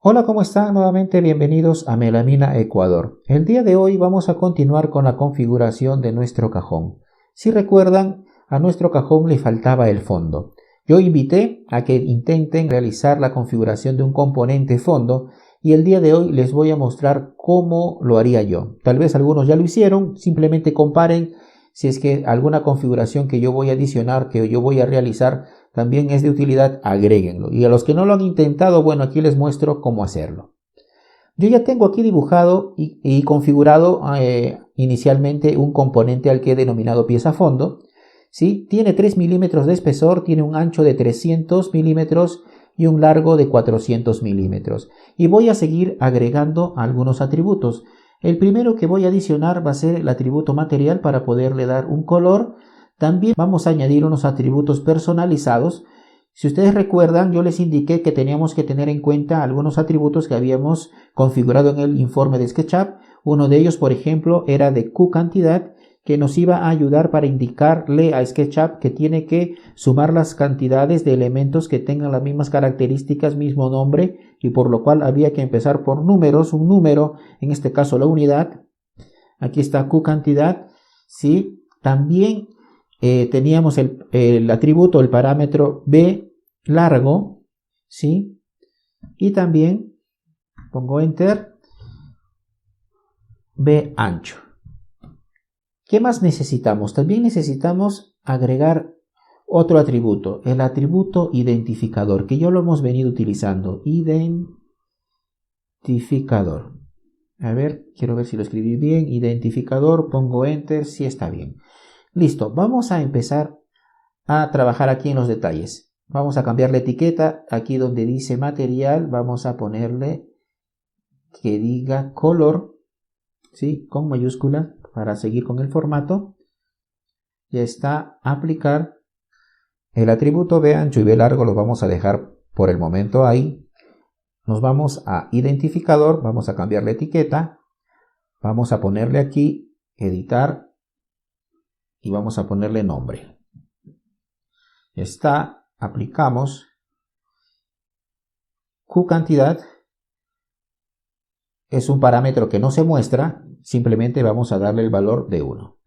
Hola, ¿cómo están? Nuevamente bienvenidos a Melamina Ecuador. El día de hoy vamos a continuar con la configuración de nuestro cajón. Si recuerdan, a nuestro cajón le faltaba el fondo. Yo invité a que intenten realizar la configuración de un componente fondo y el día de hoy les voy a mostrar cómo lo haría yo. Tal vez algunos ya lo hicieron, simplemente comparen si es que alguna configuración que yo voy a adicionar, que yo voy a realizar, también es de utilidad, agréguenlo. Y a los que no lo han intentado, bueno, aquí les muestro cómo hacerlo. Yo ya tengo aquí dibujado y configurado inicialmente un componente al que he denominado pieza fondo. ¿Sí? Tiene 3 milímetros de espesor, tiene un ancho de 300 milímetros y un largo de 400 milímetros. Y voy a seguir agregando algunos atributos. El primero que voy a adicionar va a ser el atributo material para poderle dar un color. También vamos a añadir unos atributos personalizados. Si ustedes recuerdan, yo les indiqué que teníamos que tener en cuenta algunos atributos que habíamos configurado en el informe de SketchUp. Uno de ellos, por ejemplo, era de QCantidad, que nos iba a ayudar para indicarle a SketchUp que tiene que sumar las cantidades de elementos que tengan las mismas características, mismo nombre, y por lo cual había que empezar por números, un número, en este caso la unidad. Aquí está QCantidad, ¿sí? También teníamos el atributo, el parámetro B largo, ¿sí? Y también pongo Enter, B ancho. ¿Qué más necesitamos? También necesitamos agregar otro atributo, el atributo identificador, que ya lo hemos venido utilizando. Identificador. A ver, quiero ver si lo escribí bien. Identificador, pongo Enter, sí está bien. Listo, vamos a empezar a trabajar aquí en los detalles. Vamos a cambiar la etiqueta, aquí donde dice material, vamos a ponerle que diga color, ¿sí? Con mayúscula para seguir con el formato. Ya está, aplicar. El atributo B ancho y B largo lo vamos a dejar por el momento ahí. Nos vamos a identificador, vamos a cambiar la etiqueta, vamos a ponerle aquí editar y vamos a ponerle nombre. Ya está, aplicamos. QCantidad es un parámetro que no se muestra, simplemente vamos a darle el valor de 1.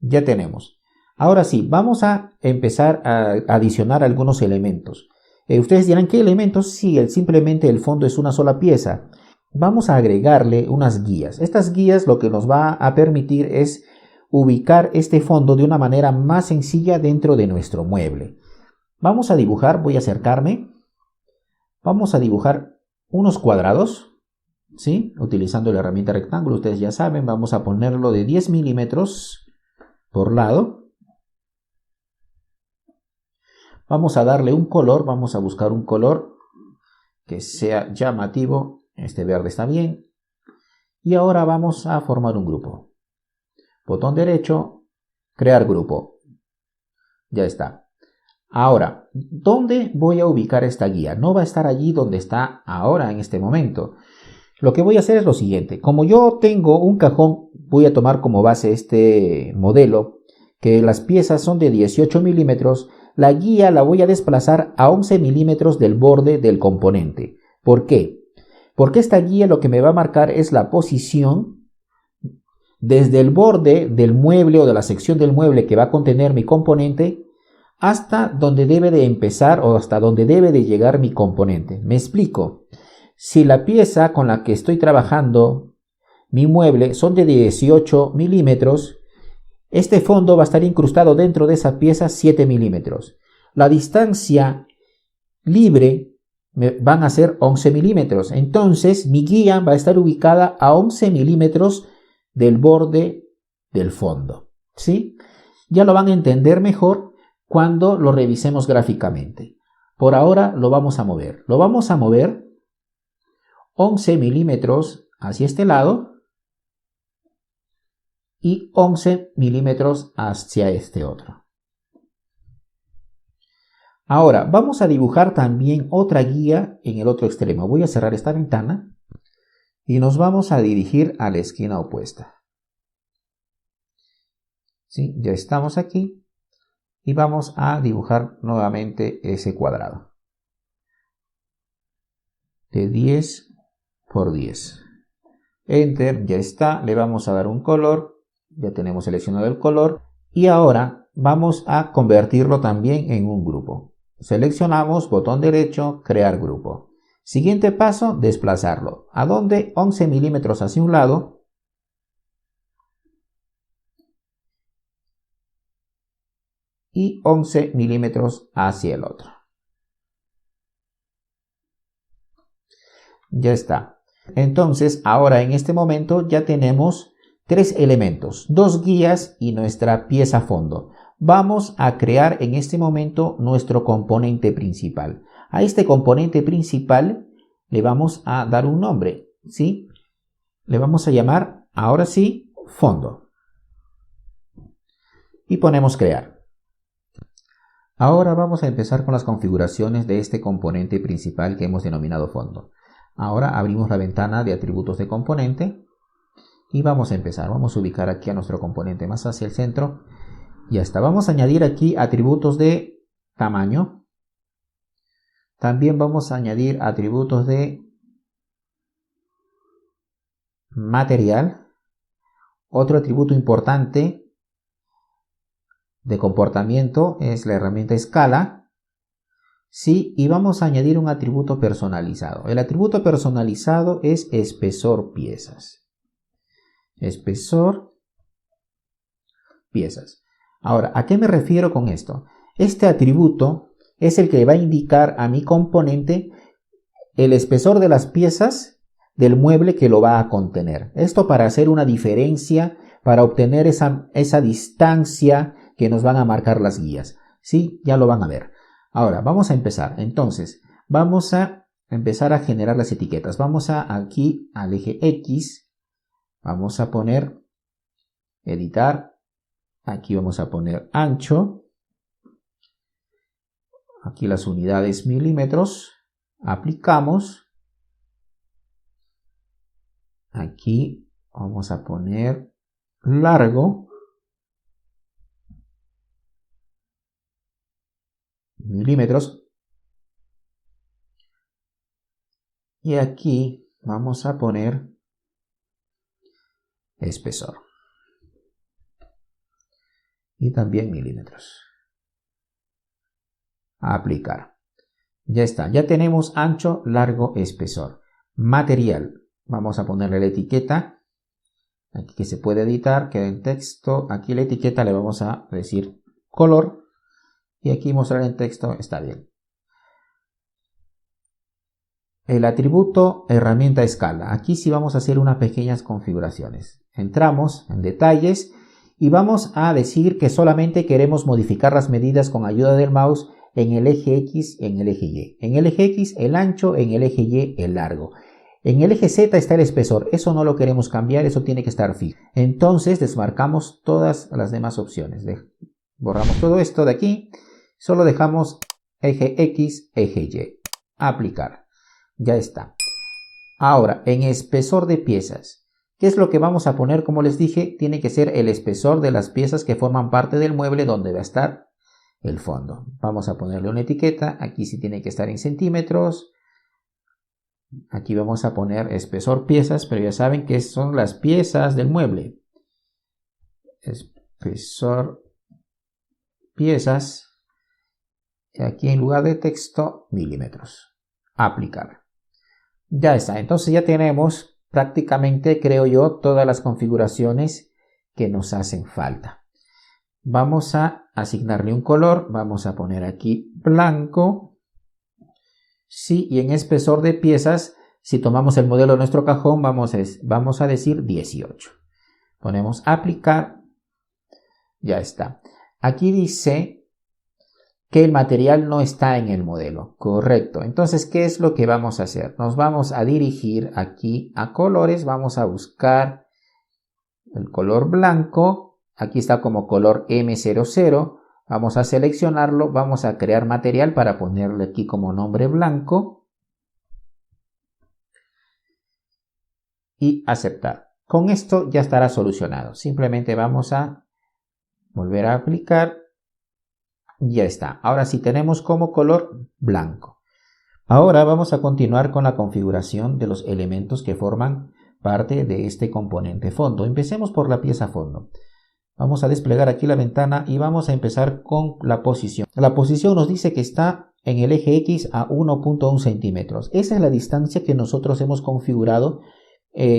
Ya tenemos. Ahora sí, vamos a empezar a adicionar algunos elementos. Ustedes dirán, ¿qué elementos? Sí, simplemente el fondo es una sola pieza. Vamos a agregarle unas guías. Estas guías lo que nos va a permitir es ubicar este fondo de una manera más sencilla dentro de nuestro mueble. Vamos a dibujar, voy a acercarme. Vamos a dibujar unos cuadrados, ¿sí? Utilizando la herramienta rectángulo, ustedes ya saben, vamos a ponerlo de 10 milímetros por lado. Vamos a darle un color, vamos a buscar un color que sea llamativo. Este verde está bien. Y ahora vamos a formar un grupo. Botón derecho, crear grupo. Ya está. Ahora, ¿dónde voy a ubicar esta guía? No va a estar allí donde está ahora en este momento. Lo que voy a hacer es lo siguiente. Como yo tengo un cajón, voy a tomar como base este modelo, que las piezas son de 18 milímetros. La guía la voy a desplazar a 11 milímetros del borde del componente. ¿Por qué? Porque esta guía lo que me va a marcar es la posición desde el borde del mueble o de la sección del mueble que va a contener mi componente hasta donde debe de empezar o hasta donde debe de llegar mi componente. Me explico. Si la pieza con la que estoy trabajando, mi mueble, son de 18 milímetros, este fondo va a estar incrustado dentro de esa pieza 7 milímetros. La distancia libre van a ser 11 milímetros. Entonces mi guía va a estar ubicada a 11 milímetros del borde del fondo. ¿Sí? Ya lo van a entender mejor cuando lo revisemos gráficamente. Por ahora lo vamos a mover. Lo vamos a mover 11 milímetros hacia este lado y 11 milímetros hacia este otro. Ahora vamos a dibujar también otra guía en el otro extremo. Voy a cerrar esta ventana y nos vamos a dirigir a la esquina opuesta. ¿Sí? Ya estamos aquí y vamos a dibujar nuevamente ese cuadrado. de 10 por 10. Enter, ya está. Le vamos a dar un color. Ya tenemos seleccionado el color. Y ahora vamos a convertirlo también en un grupo. Seleccionamos, botón derecho, crear grupo. Siguiente paso, desplazarlo. ¿A dónde? 11 milímetros hacia un lado. Y 11 milímetros hacia el otro. Ya está. Entonces, ahora en este momento ya tenemos 3 elementos, 2 guías y nuestra pieza fondo. Vamos a crear en este momento nuestro componente principal. A este componente principal le vamos a dar un nombre, ¿sí? Le vamos a llamar, ahora sí, fondo. Y ponemos crear. Ahora vamos a empezar con las configuraciones de este componente principal que hemos denominado fondo. Ahora abrimos la ventana de atributos de componente y vamos a empezar. Vamos a ubicar aquí a nuestro componente más hacia el centro. Ya está. Vamos a añadir aquí atributos de tamaño. También vamos a añadir atributos de material. Otro atributo importante de comportamiento es la herramienta escala. Sí, y vamos a añadir un atributo personalizado. El atributo personalizado es espesor piezas. Espesor piezas. Ahora, ¿a qué me refiero con esto? Este atributo es el que va a indicar a mi componente el espesor de las piezas del mueble que lo va a contener. Esto para hacer una diferencia, para obtener esa distancia que nos van a marcar las guías. Sí, ya lo van a ver. Ahora, vamos a empezar. Entonces, vamos a empezar a generar las etiquetas. Vamos aquí al eje X. Vamos a poner editar. Aquí vamos a poner ancho. Aquí las unidades milímetros. Aplicamos. Aquí vamos a poner largo. Milímetros. Y aquí vamos a poner espesor. Y también milímetros. A aplicar. Ya está. Ya tenemos ancho, largo, espesor. Material. Vamos a ponerle la etiqueta. Aquí que se puede editar. Queda en texto. Aquí la etiqueta le vamos a decir color. Y aquí mostrar en texto está bien. El atributo herramienta escala. Aquí sí vamos a hacer unas pequeñas configuraciones. Entramos en detalles y vamos a decir que solamente queremos modificar las medidas con ayuda del mouse en el eje X y en el eje Y. En el eje X el ancho, en el eje Y el largo. En el eje Z está el espesor. Eso no lo queremos cambiar, eso tiene que estar fijo. Entonces desmarcamos todas las demás opciones. Borramos todo esto de aquí. Solo dejamos eje X, eje Y. Aplicar. Ya está. Ahora, en espesor de piezas. ¿Qué es lo que vamos a poner? Como les dije, tiene que ser el espesor de las piezas que forman parte del mueble donde va a estar el fondo. Vamos a ponerle una etiqueta. Aquí sí tiene que estar en centímetros. Aquí vamos a poner espesor piezas, pero ya saben que son las piezas del mueble. Espesor piezas. Y aquí en lugar de texto, milímetros. Aplicar. Ya está, entonces ya tenemos prácticamente, creo yo, todas las configuraciones que nos hacen falta. Vamos a asignarle un color, vamos a poner aquí blanco. Sí, y en espesor de piezas, si tomamos el modelo de nuestro cajón, vamos a decir 18. Ponemos aplicar, ya está. Aquí dice que el material no está en el modelo. Correcto. Entonces, ¿qué es lo que vamos a hacer? Nos vamos a dirigir aquí a colores. Vamos a buscar el color blanco. Aquí está como color M00. Vamos a seleccionarlo. Vamos a crear material para ponerle aquí como nombre blanco. Y aceptar. Con esto ya estará solucionado. Simplemente vamos a volver a aplicar. Ya está. Ahora sí tenemos como color blanco. Ahora vamos a continuar con la configuración de los elementos que forman parte de este componente fondo. Empecemos por la pieza fondo. Vamos a desplegar aquí la ventana y vamos a empezar con la posición. La posición nos dice que está en el eje X a 1.1 centímetros. Esa es la distancia que nosotros hemos configurado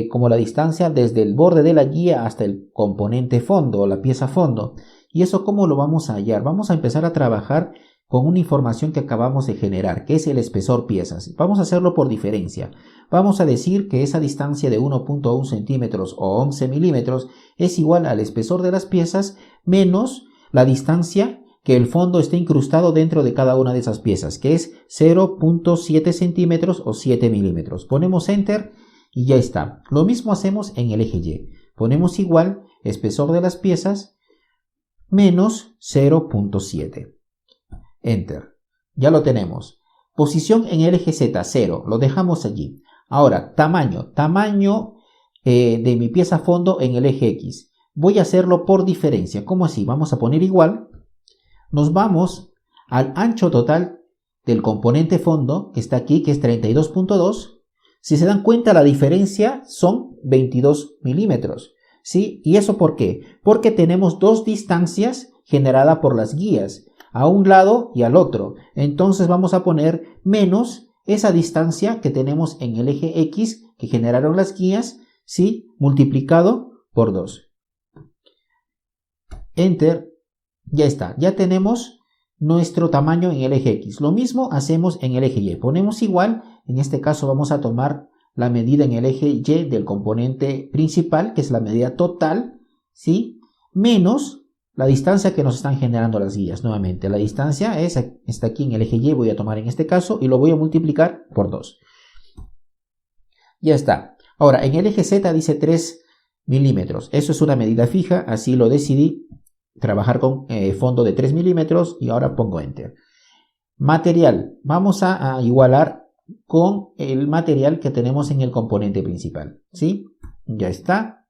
como la distancia desde el borde de la guía hasta el componente fondo o la pieza fondo. ¿Y eso cómo lo vamos a hallar? Vamos a empezar a trabajar con una información que acabamos de generar, que es el espesor piezas. Vamos a hacerlo por diferencia. Vamos a decir que esa distancia de 1.1 centímetros o 11 milímetros es igual al espesor de las piezas menos la distancia que el fondo esté incrustado dentro de cada una de esas piezas, que es 0.7 centímetros o 7 milímetros. Ponemos Enter y ya está. Lo mismo hacemos en el eje Y. Ponemos igual espesor de las piezas menos 0.7. Enter. Ya lo tenemos. Posición en el eje Z, 0. Lo dejamos allí. Ahora, tamaño. Tamaño de mi pieza fondo en el eje X. Voy a hacerlo por diferencia. ¿Cómo así? Vamos a poner igual. Nos vamos al ancho total del componente fondo, que está aquí, que es 32.2. Si se dan cuenta, la diferencia son 22 milímetros. ¿Sí? ¿Y eso por qué? Porque tenemos dos distancias generadas por las guías, a un lado y al otro. Entonces vamos a poner menos esa distancia que tenemos en el eje X que generaron las guías, ¿sí? Multiplicado por 2. Enter. Ya está. Ya tenemos nuestro tamaño en el eje X. Lo mismo hacemos en el eje Y. Ponemos igual. En este caso vamos a tomar la medida en el eje Y del componente principal, que es la medida total, ¿sí? Menos la distancia que nos están generando las guías. Nuevamente, la distancia está aquí en el eje Y, voy a tomar en este caso y lo voy a multiplicar por 2. Ya está. Ahora, en el eje Z dice 3 milímetros. Eso es una medida fija, así lo decidí, trabajar con fondo de 3 milímetros y ahora pongo Enter. Material. Vamos a igualar con el material que tenemos en el componente principal, ¿sí? Ya está.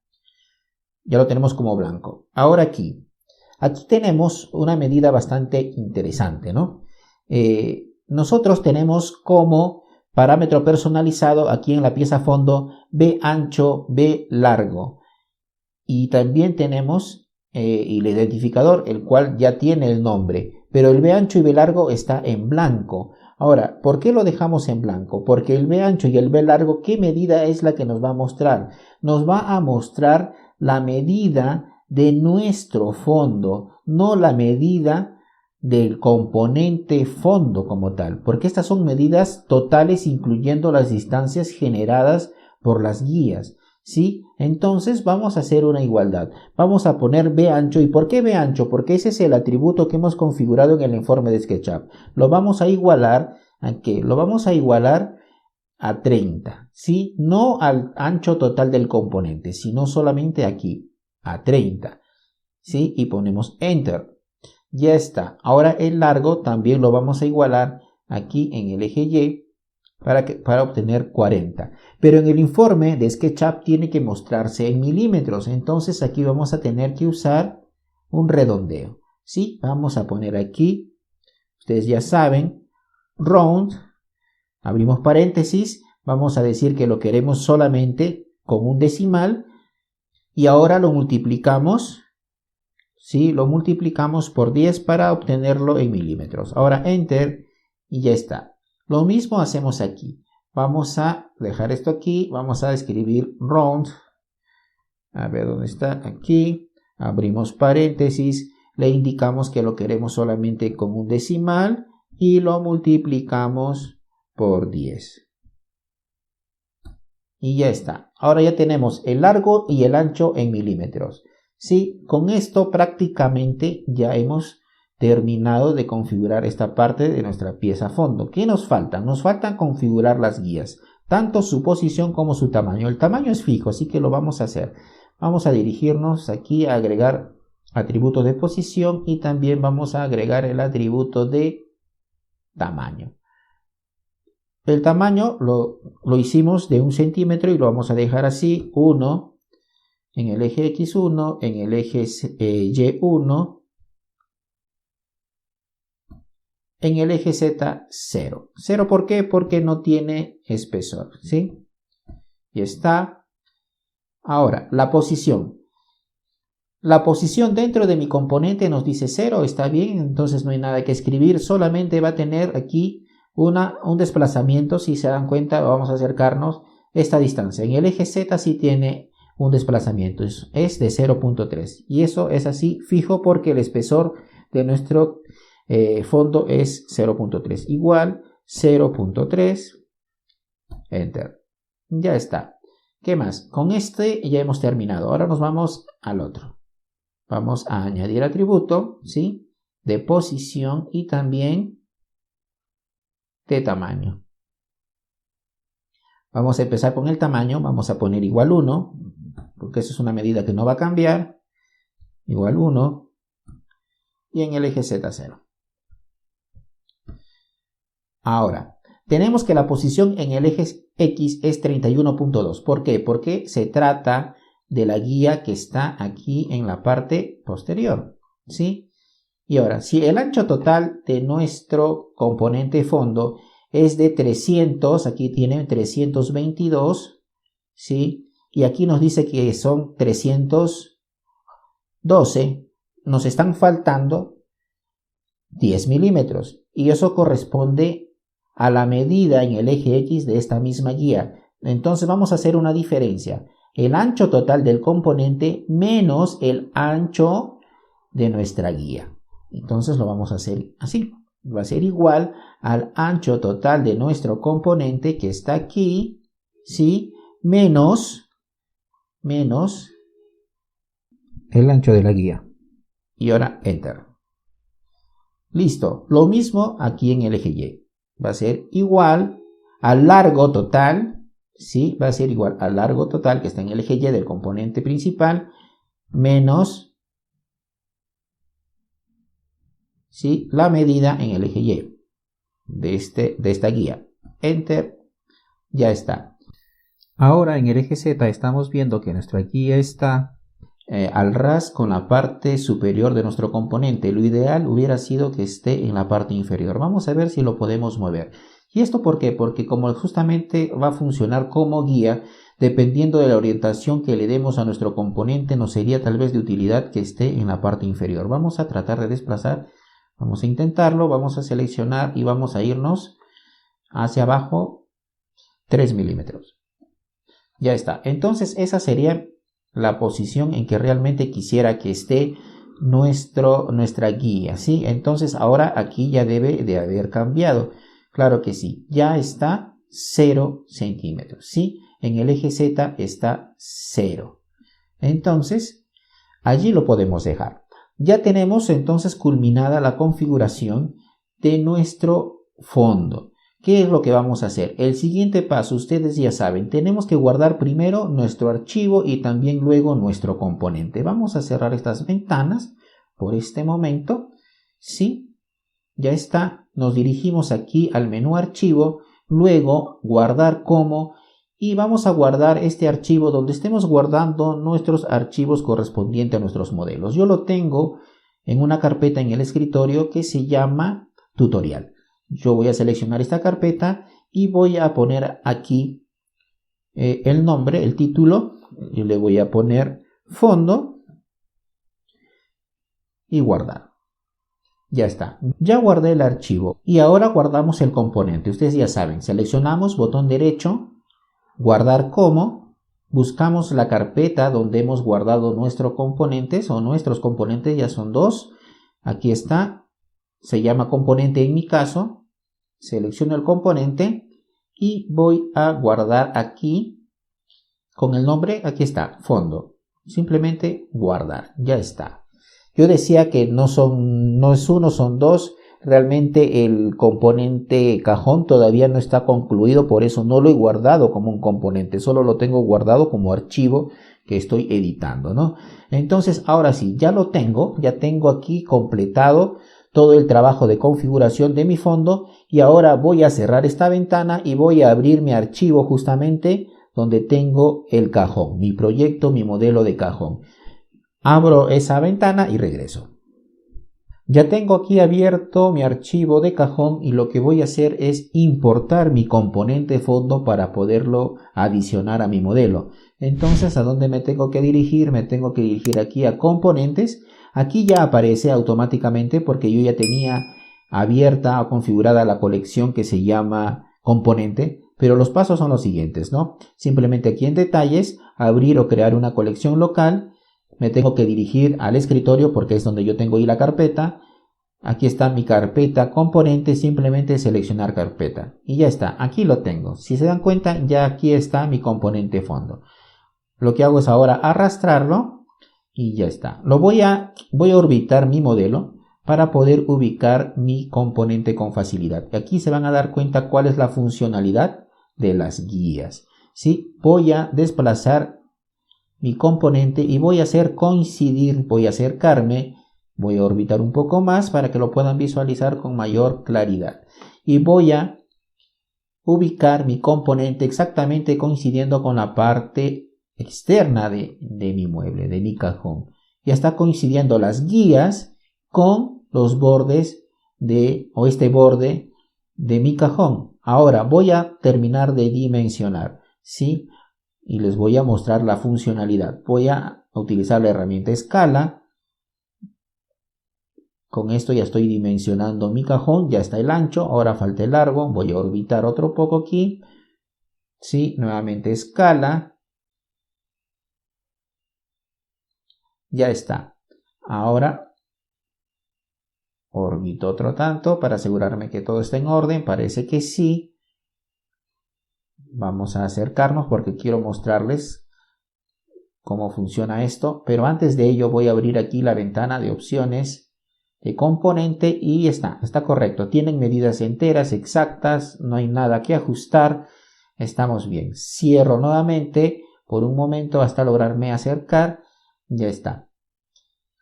Ya lo tenemos como blanco. Ahora aquí tenemos una medida bastante interesante, ¿no? Nosotros tenemos como parámetro personalizado aquí en la pieza fondo B ancho, B largo. Y también tenemos el identificador, el cual ya tiene el nombre, pero el B ancho y B largo está en blanco. Ahora, ¿por qué lo dejamos en blanco? Porque el B ancho y el B largo, ¿qué medida es la que nos va a mostrar? Nos va a mostrar la medida de nuestro fondo, no la medida del componente fondo como tal, porque estas son medidas totales incluyendo las distancias generadas por las guías, ¿sí? Entonces vamos a hacer una igualdad. Vamos a poner B ancho. ¿Y por qué B ancho? Porque ese es el atributo que hemos configurado en el informe de SketchUp. Lo vamos a igualar ¿a qué? Lo vamos a igualar a 30, ¿sí? No al ancho total del componente, sino solamente aquí, a 30, ¿sí? Y ponemos Enter. Ya está. Ahora el largo también lo vamos a igualar aquí en el eje Y para obtener 40. Pero en el informe de SketchUp tiene que mostrarse en milímetros. Entonces aquí vamos a tener que usar un redondeo, ¿sí? Vamos a poner aquí, ustedes ya saben, round, abrimos paréntesis, vamos a decir que lo queremos solamente con un decimal y ahora lo multiplicamos, ¿sí? Lo multiplicamos por 10 para obtenerlo en milímetros. Ahora Enter y ya está. Lo mismo hacemos aquí. Vamos a dejar esto aquí, vamos a escribir round. A ver dónde está, aquí. Abrimos paréntesis, le indicamos que lo queremos solamente con un decimal y lo multiplicamos por 10. Y ya está. Ahora ya tenemos el largo y el ancho en milímetros. Sí, con esto prácticamente ya hemos terminado de configurar esta parte de nuestra pieza fondo. ¿Qué nos falta? Nos falta configurar las guías, tanto su posición como su tamaño. El tamaño es fijo, así que lo vamos a hacer. Vamos a dirigirnos aquí a agregar atributos de posición y también vamos a agregar el atributo de tamaño. El tamaño lo hicimos de 1 centímetro y lo vamos a dejar así, 1 en el eje X1, en el eje Y1, En el eje Z, 0. 0, ¿por qué? Porque no tiene espesor, ¿sí? Y está. Ahora, la posición. La posición dentro de mi componente nos dice 0, está bien, entonces no hay nada que escribir, solamente va a tener aquí un desplazamiento. Si se dan cuenta, vamos a acercarnos esta distancia. En el eje Z sí tiene un desplazamiento, es de 0.3, y eso es así fijo porque el espesor de nuestro fondo es 0.3, igual 0.3, enter. Ya está. ¿Qué más? Con este ya hemos terminado. Ahora nos vamos al otro. Vamos a añadir atributo, ¿sí? De posición y también de tamaño. Vamos a empezar con el tamaño. Vamos a poner igual 1, porque eso es una medida que no va a cambiar. Igual 1. Y en el eje Z, 0. Ahora, tenemos que la posición en el eje X es 31.2. ¿Por qué? Porque se trata de la guía que está aquí en la parte posterior, ¿sí? Y ahora, si el ancho total de nuestro componente fondo es de 300, aquí tiene 322, ¿sí? Y aquí nos dice que son 312, nos están faltando 10 milímetros, y eso corresponde a la medida en el eje X de esta misma guía. Entonces vamos a hacer una diferencia. El ancho total del componente menos el ancho de nuestra guía. Entonces lo vamos a hacer así. Va a ser igual al ancho total de nuestro componente que está aquí, ¿sí? Menos el ancho de la guía. Y ahora enter. Listo. Lo mismo aquí en el eje Y. Va a ser igual al largo total, ¿sí? Va a ser igual al largo total que está en el eje Y del componente principal, menos, ¿sí?, la medida en el eje Y de esta guía. Enter. Ya está. Ahora en el eje Z estamos viendo que nuestra guía está al ras con la parte superior de nuestro componente. Lo ideal hubiera sido que esté en la parte inferior. Vamos a ver si lo podemos mover. ¿Y esto por qué? Porque como justamente va a funcionar como guía, dependiendo de la orientación que le demos a nuestro componente, nos sería tal vez de utilidad que esté en la parte inferior. Vamos a tratar de desplazar. Vamos a intentarlo. Vamos a seleccionar y vamos a irnos hacia abajo 3 milímetros. Ya está. Entonces esa sería la posición en que realmente quisiera que esté nuestra guía, ¿sí? Entonces ahora aquí ya debe de haber cambiado. Claro que sí, ya está 0 centímetros, ¿sí? En el eje Z está 0. Entonces allí lo podemos dejar. Ya tenemos entonces culminada la configuración de nuestro fondo. ¿Qué es lo que vamos a hacer? El siguiente paso, ustedes ya saben, tenemos que guardar primero nuestro archivo y también luego nuestro componente. Vamos a cerrar estas ventanas por este momento. Sí, ya está. Nos dirigimos aquí al menú archivo, luego guardar como, y vamos a guardar este archivo donde estemos guardando nuestros archivos correspondientes a nuestros modelos. Yo lo tengo en una carpeta en el escritorio que se llama tutorial. Yo voy a seleccionar esta carpeta y voy a poner aquí el nombre, el título. Yo le voy a poner fondo y guardar. Ya está. Ya guardé el archivo y ahora guardamos el componente. Ustedes ya saben, seleccionamos botón derecho, guardar como, buscamos la carpeta donde hemos guardado nuestros componentes, o nuestros componentes ya son dos. Aquí está. Se llama componente en mi caso. Selecciono el componente y voy a guardar aquí con el nombre. Aquí está, fondo. Simplemente guardar. Ya está. Yo decía que no es uno, son dos. Realmente el componente cajón todavía no está concluido, por eso no lo he guardado como un componente, solo lo tengo guardado como archivo que estoy editando, ¿no? Entonces ahora sí, ya lo tengo, ya tengo aquí completado todo el trabajo de configuración de mi fondo, y ahora voy a cerrar esta ventana y voy a abrir mi archivo justamente donde tengo el cajón, mi proyecto, mi modelo de cajón. Abro esa ventana y regreso. Ya tengo aquí abierto mi archivo de cajón y lo que voy a hacer es importar mi componente fondo para poderlo adicionar a mi modelo. Entonces, ¿a dónde me tengo que dirigir? Me tengo que dirigir aquí a componentes. Aquí ya aparece automáticamente porque yo ya tenía abierta o configurada la colección que se llama componente, pero los pasos son los siguientes, ¿no? Simplemente aquí en detalles, abrir o crear una colección local. Me tengo que dirigir al escritorio porque es donde yo tengo ahí la carpeta. Aquí está mi carpeta componente, simplemente seleccionar carpeta y ya está, aquí lo tengo. Si se dan cuenta, ya aquí está mi componente fondo. Lo que hago es ahora arrastrarlo y ya está. Voy a orbitar mi modelo para poder ubicar mi componente con facilidad. Aquí se van a dar cuenta cuál es la funcionalidad de las guías. ¿Sí? Voy a desplazar mi componente y voy a hacer coincidir, voy a acercarme, voy a orbitar un poco más para que lo puedan visualizar con mayor claridad. Y voy a ubicar mi componente exactamente coincidiendo con la parte externa de mi mueble, de mi cajón. Ya está coincidiendo las guías con los bordes o este borde de mi cajón. Ahora voy a terminar de dimensionar, ¿sí? Y les voy a mostrar la funcionalidad. Voy a utilizar la herramienta escala. Con esto ya estoy dimensionando mi cajón, ya está el ancho, ahora falta el largo. Voy a orbitar otro poco aquí. Sí, nuevamente escala. Ya está. Ahora orbito otro tanto para asegurarme que todo está en orden. Parece que sí. Vamos a acercarnos porque quiero mostrarles cómo funciona esto, pero antes de ello voy a abrir aquí la ventana de opciones de componente y está correcto. Tienen medidas enteras, exactas, no hay nada que ajustar, estamos bien. Cierro nuevamente por un momento hasta lograrme acercar, ya está.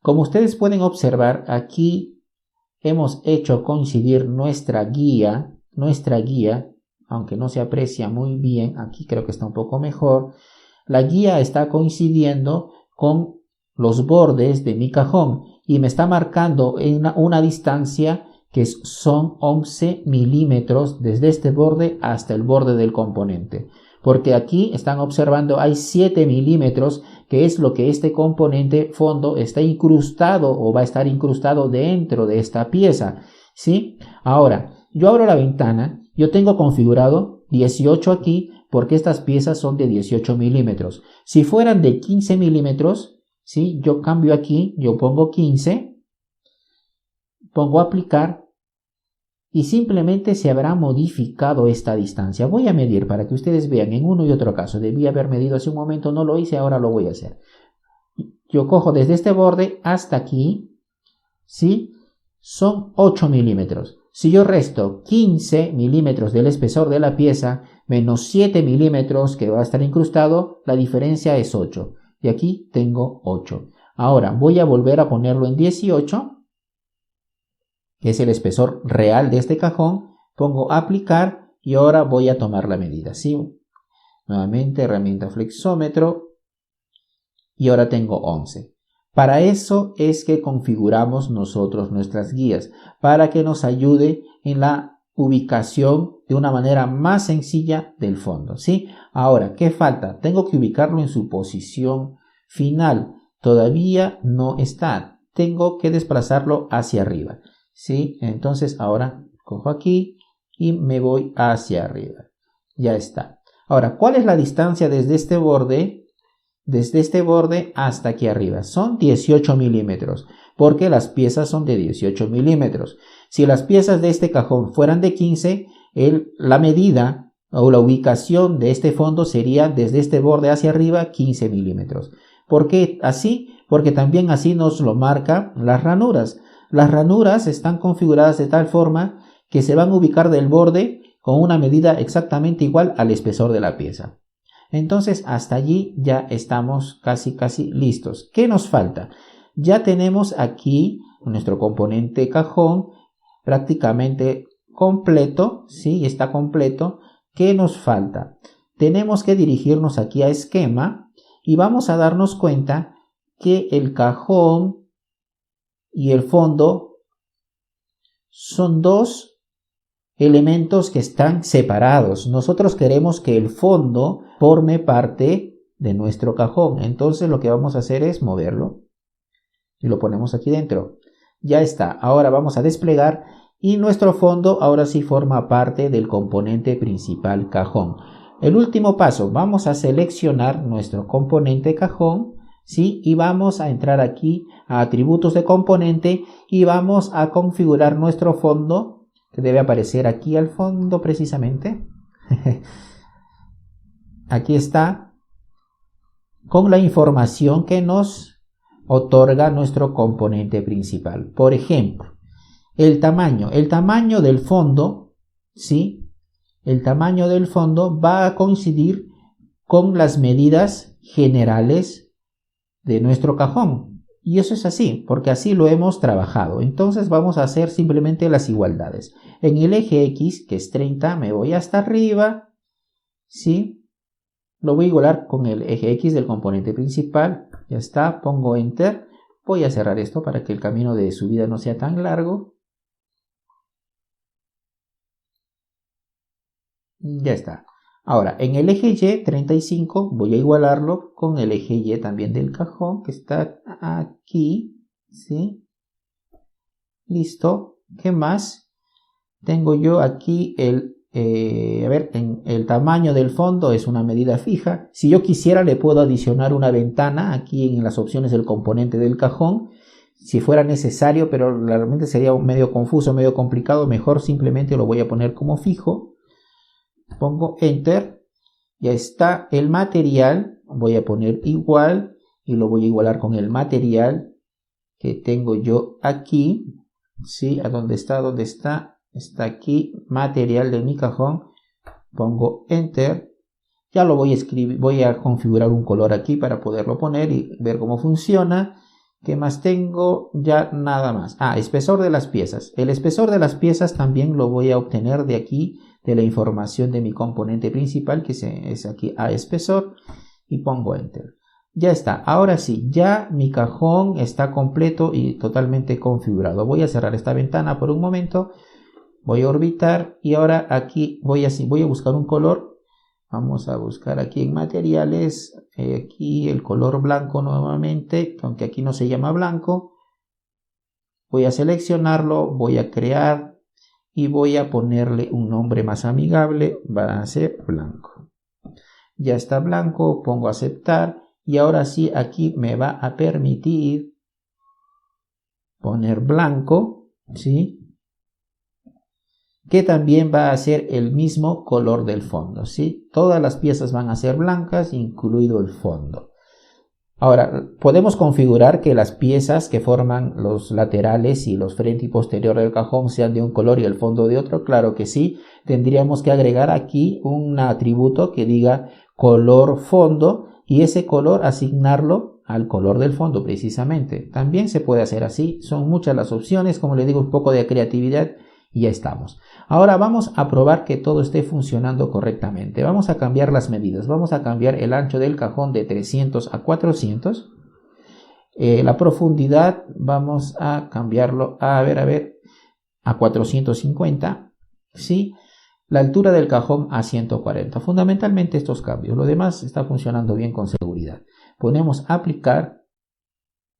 Como ustedes pueden observar, aquí hemos hecho coincidir nuestra guía, aunque no se aprecia muy bien, aquí creo que está un poco mejor. La guía está coincidiendo con los bordes de mi cajón y me está marcando en una distancia que son 11 milímetros desde este borde hasta el borde del componente. Porque aquí están observando hay 7 milímetros, que es lo que este componente fondo está incrustado o va a estar incrustado dentro de esta pieza, ¿sí? Ahora, yo abro la ventana, yo tengo configurado 18 aquí, porque estas piezas son de 18 milímetros. Si fueran de 15 milímetros, ¿sí? Yo cambio aquí, yo pongo 15, pongo aplicar y simplemente se habrá modificado esta distancia. Voy a medir para que ustedes vean en uno y otro caso. Debí haber medido hace un momento, no lo hice, ahora lo voy a hacer. Yo cojo desde este borde hasta aquí, ¿sí? Son 8 milímetros. Si yo resto 15 milímetros del espesor de la pieza menos 7 milímetros que va a estar incrustado, la diferencia es 8. Y aquí tengo 8. Ahora voy a volver a ponerlo en 18, que es el espesor real de este cajón. Pongo aplicar y ahora voy a tomar la medida. ¿Sí? Nuevamente herramienta flexómetro y ahora tengo 11. Para eso es que configuramos nosotros nuestras guías, para que nos ayude en la ubicación de una manera más sencilla del fondo, ¿sí? Ahora, ¿qué falta? Tengo que ubicarlo en su posición final. Todavía no está. Tengo que desplazarlo hacia arriba, ¿sí? Entonces ahora cojo aquí y me voy hacia arriba. Ya está. Ahora, ¿cuál es la distancia desde este borde? Desde este borde hasta aquí arriba son 18 milímetros, porque las piezas son de 18 milímetros. Si las piezas de este cajón fueran de 15, la medida o la ubicación de este fondo sería desde este borde hacia arriba 15 milímetros. ¿Por qué así? Porque también así nos lo marcan las ranuras. Las ranuras están configuradas de tal forma que se van a ubicar del borde con una medida exactamente igual al espesor de la pieza. Entonces hasta allí ya estamos casi listos. ¿Qué nos falta? Ya tenemos aquí nuestro componente cajón prácticamente completo, ¿sí? Está completo. ¿Qué nos falta? Tenemos que dirigirnos aquí a esquema y vamos a darnos cuenta que el cajón y el fondo son dos elementos que están separados. Nosotros queremos que el fondo forme parte de nuestro cajón. Entonces lo que vamos a hacer es moverlo y lo ponemos aquí dentro. Ya está. Ahora vamos a desplegar y nuestro fondo ahora sí forma parte del componente principal cajón. El último paso, vamos a seleccionar nuestro componente cajón, ¿sí? Y vamos a entrar aquí a atributos de componente y vamos a configurar nuestro fondo, que debe aparecer aquí al fondo precisamente. Aquí está, con la información que nos otorga nuestro componente principal. Por ejemplo, el tamaño del fondo, ¿sí? El tamaño del fondo va a coincidir con las medidas generales de nuestro cajón. Y eso es así, porque así lo hemos trabajado. Entonces vamos a hacer simplemente las igualdades. En el eje X, que es 30, me voy hasta arriba, ¿sí? Lo voy a igualar con el eje X del componente principal. Ya está, pongo Enter. Voy a cerrar esto para que el camino de subida no sea tan largo. Ya está. Ahora, en el eje Y, 35, voy a igualarlo con el eje Y también del cajón, que está aquí, ¿sí? Listo. ¿Qué más? Tengo yo aquí en el tamaño del fondo es una medida fija. Si yo quisiera, le puedo adicionar una ventana aquí en las opciones del componente del cajón, si fuera necesario, pero realmente sería medio confuso, medio complicado. Mejor simplemente lo voy a poner como fijo. Pongo Enter, ya está el material, voy a poner igual y lo voy a igualar con el material que tengo yo aquí, ¿sí? ¿A dónde está? ¿Dónde está? Está aquí, material de mi cajón, pongo Enter, ya lo voy a escribir, voy a configurar un color aquí para poderlo poner y ver cómo funciona. ¿Qué más tengo? Ya nada más. Espesor de las piezas. El espesor de las piezas también lo voy a obtener de aquí, de la información de mi componente principal, que es aquí a espesor, y pongo Enter. Ya está. Ahora sí, ya mi cajón está completo y totalmente configurado. Voy a cerrar esta ventana por un momento. Voy a orbitar y ahora aquí voy a buscar un color. Vamos a buscar aquí en materiales, aquí el color blanco nuevamente, aunque aquí no se llama blanco. Voy a seleccionarlo, voy a crear y voy a ponerle un nombre más amigable, va a ser blanco. Ya está blanco, pongo aceptar y ahora sí aquí me va a permitir poner blanco, ¿sí? Que también va a ser el mismo color del fondo, ¿sí? Todas las piezas van a ser blancas, incluido el fondo. Ahora, podemos configurar que las piezas que forman los laterales y los frente y posterior del cajón sean de un color y el fondo de otro. Claro que sí. Tendríamos que agregar aquí un atributo que diga color fondo y ese color asignarlo al color del fondo precisamente. También se puede hacer así. Son muchas las opciones. Como les digo, un poco de creatividad y ya estamos. Ahora vamos a probar que todo esté funcionando correctamente. Vamos a cambiar las medidas. Vamos a cambiar el ancho del cajón de 300 a 400. La profundidad vamos a cambiarlo a 450. ¿Sí? La altura del cajón a 140. Fundamentalmente estos cambios. Lo demás está funcionando bien con seguridad. Ponemos aplicar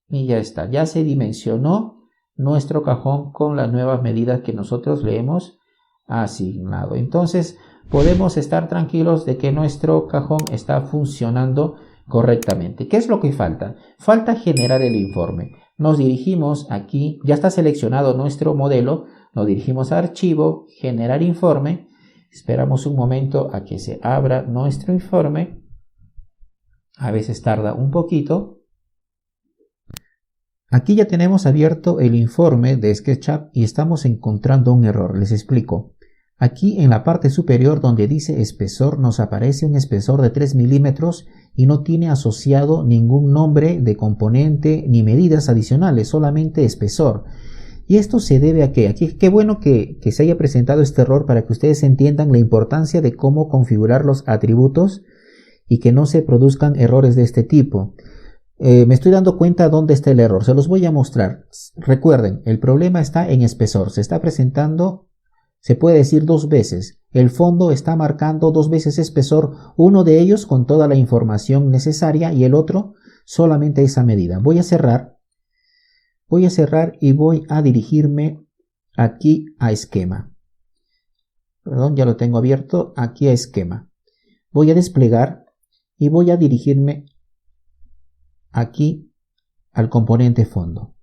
y ya está. Ya se dimensionó nuestro cajón con las nuevas medidas que nosotros le hemos asignado. Entonces podemos estar tranquilos de que nuestro cajón está funcionando correctamente. ¿Qué es lo que falta? Falta generar el informe. Nos dirigimos aquí, ya está seleccionado nuestro modelo, nos dirigimos a archivo, generar informe, esperamos un momento a que se abra nuestro informe, a veces tarda un poquito. Aquí ya tenemos abierto el informe de SketchUp y estamos encontrando un error. Les explico. Aquí en la parte superior donde dice espesor nos aparece un espesor de 3 milímetros y no tiene asociado ningún nombre de componente ni medidas adicionales, solamente espesor. Y esto se debe a que, aquí qué bueno que se haya presentado este error para que ustedes entiendan la importancia de cómo configurar los atributos y que no se produzcan errores de este tipo. me estoy dando cuenta dónde está el error. Se los voy a mostrar. Recuerden, el problema está en espesor. Se está presentando, se puede decir 2 veces. El fondo está marcando 2 veces espesor, uno de ellos con toda la información necesaria y el otro solamente esa medida. Voy a cerrar y voy a dirigirme aquí a esquema. Perdón, ya lo tengo abierto, aquí a esquema. Voy a desplegar y voy a dirigirme aquí al componente fondo.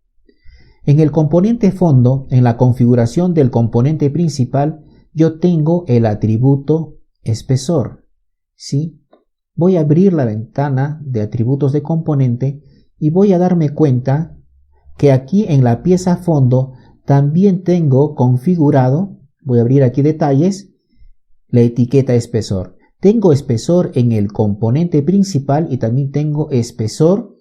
En el componente fondo, en la configuración del componente principal, yo tengo el atributo espesor. ¿Sí? Voy a abrir la ventana de atributos de componente y voy a darme cuenta que aquí en la pieza fondo también tengo configurado, voy a abrir aquí detalles, la etiqueta espesor. Tengo espesor en el componente principal y también tengo espesor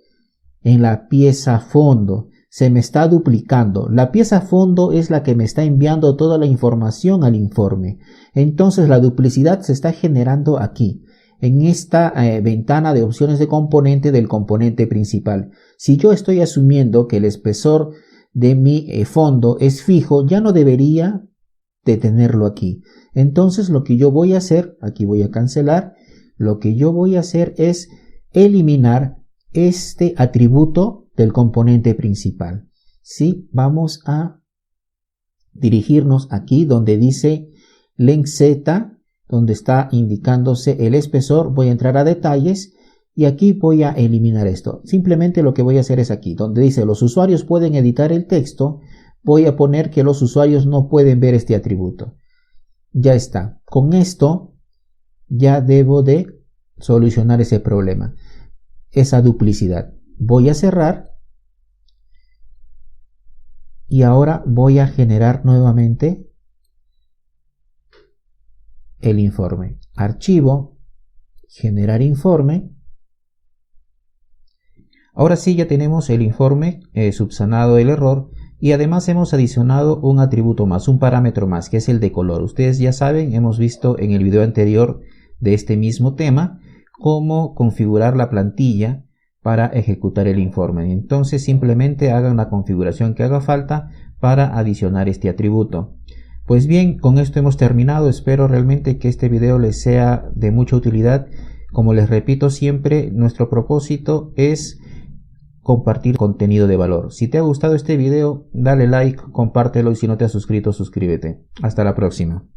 en la pieza fondo. Se me está duplicando. La pieza fondo es la que me está enviando toda la información al informe. Entonces la duplicidad se está generando aquí, en esta ventana de opciones de componente del componente principal. Si yo estoy asumiendo que el espesor de mi fondo es fijo, ya no debería de tenerlo aquí. Entonces lo que yo voy a hacer, aquí voy a cancelar, lo que yo voy a hacer es eliminar este atributo del componente principal. ¿Sí? Vamos a dirigirnos aquí donde dice length Z, donde está indicándose el espesor. Voy a entrar a detalles y aquí voy a eliminar esto. Simplemente lo que voy a hacer es aquí, donde dice los usuarios pueden editar el texto, voy a poner que los usuarios no pueden ver este atributo. Ya está. Con esto ya debo de solucionar ese problema, esa duplicidad. Voy a cerrar y ahora voy a generar nuevamente el informe. Archivo, generar informe. Ahora sí ya tenemos el informe subsanado el error y además hemos adicionado un atributo más, un parámetro más, que es el de color. Ustedes ya saben, hemos visto en el video anterior de este mismo tema cómo configurar la plantilla para ejecutar el informe. Entonces simplemente hagan la configuración que haga falta para adicionar este atributo. Pues bien, con esto hemos terminado. Espero realmente que este video les sea de mucha utilidad. Como les repito siempre, nuestro propósito es compartir contenido de valor. Si te ha gustado este video, dale like, compártelo y si no te has suscrito, suscríbete. Hasta la próxima.